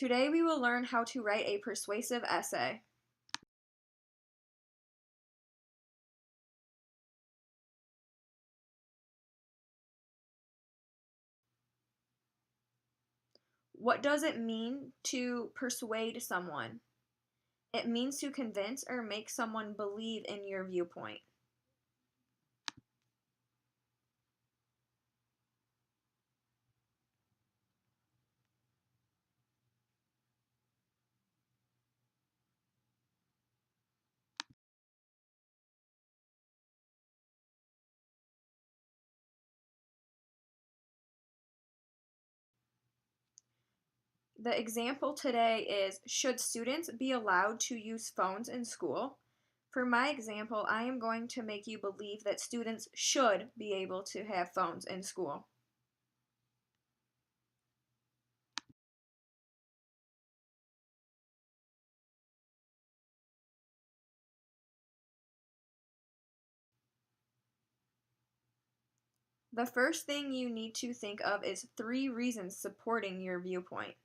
Today we will learn how to write a persuasive essay. What does it mean to persuade someone? It means to convince or make someone believe in your viewpoint. The example today is, should students be allowed to use phones in school? For my example, I am going to make you believe that students should be able to have phones in school. The first thing you need to think of is 3 reasons supporting your viewpoint.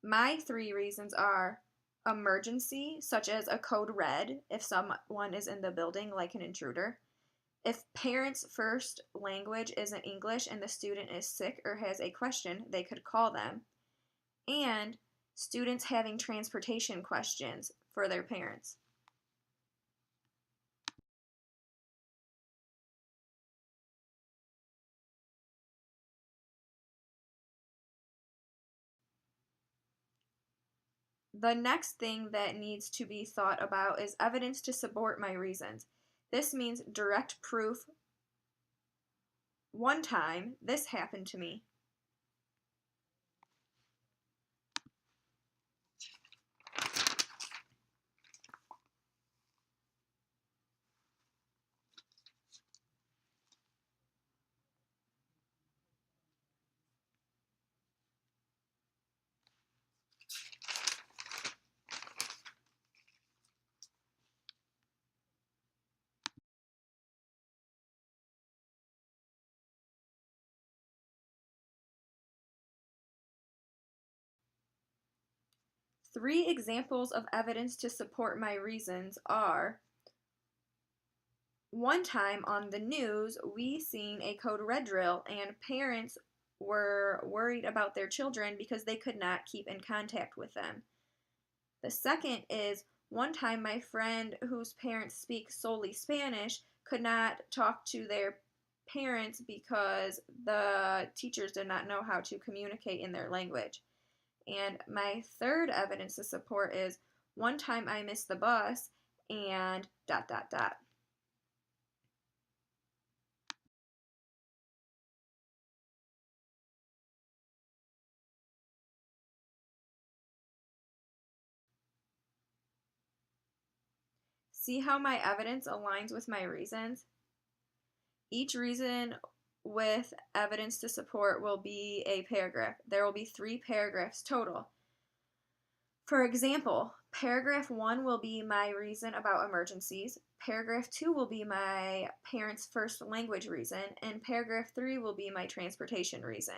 My 3 reasons are emergency, such as a code red if someone is in the building, like an intruder. If parents' first language isn't English and the student is sick or has a question, they could call them. And students having transportation questions for their parents. The next thing that needs to be thought about is evidence to support my reasons. This means direct proof. One time, this happened to me. Three examples of evidence to support my reasons are: one time on the news, we seen a code red drill, and parents were worried about their children because they could not keep in contact with them. The second is, one time my friend whose parents speak solely Spanish could not talk to their parents because the teachers did not know how to communicate in their language. And my third evidence to support is, one time I missed the bus and dot dot dot. See how my evidence aligns with my reasons? Each reason with evidence to support will be a paragraph. There will be 3 paragraphs total. For example, paragraph 1 will be my reason about emergencies, paragraph 2 will be my parents' first language reason, and paragraph 3 will be my transportation reason.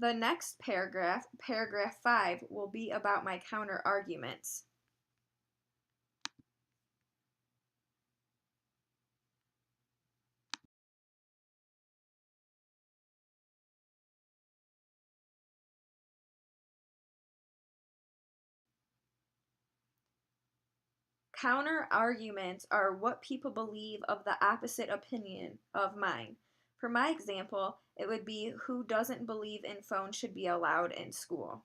The next paragraph, paragraph 5, will be about my counter arguments. Counter arguments are what people believe of the opposite opinion of mine. For my example, it would be, who doesn't believe in phones should be allowed in school.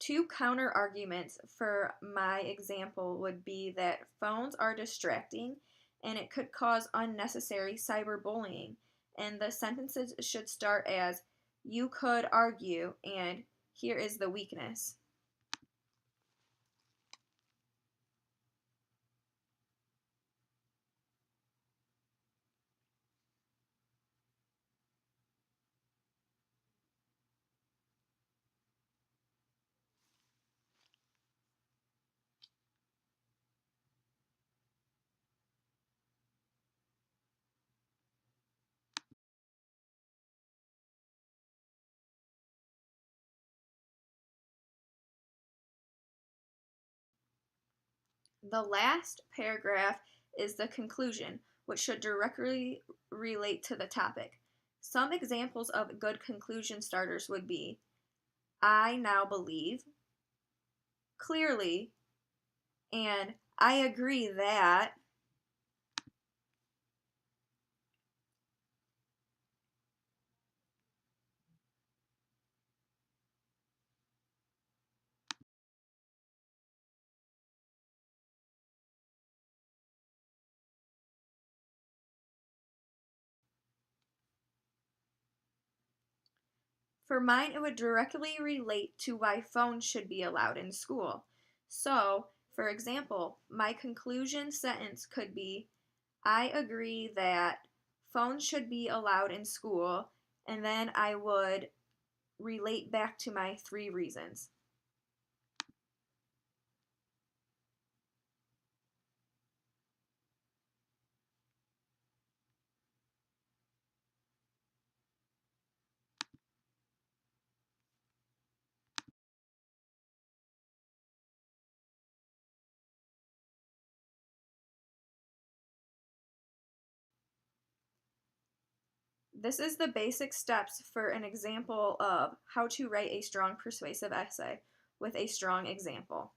Two counter arguments for my example would be that phones are distracting and it could cause unnecessary cyberbullying. And the sentences should start as, you could argue, and here is the weakness. The last paragraph is the conclusion, which should directly relate to the topic. Some examples of good conclusion starters would be, I now believe, clearly, and I agree that. For mine, it would directly relate to why phones should be allowed in school. So, for example, my conclusion sentence could be, I agree that phones should be allowed in school, and then I would relate back to my three reasons. This is the basic steps for an example of how to write a strong persuasive essay with a strong example.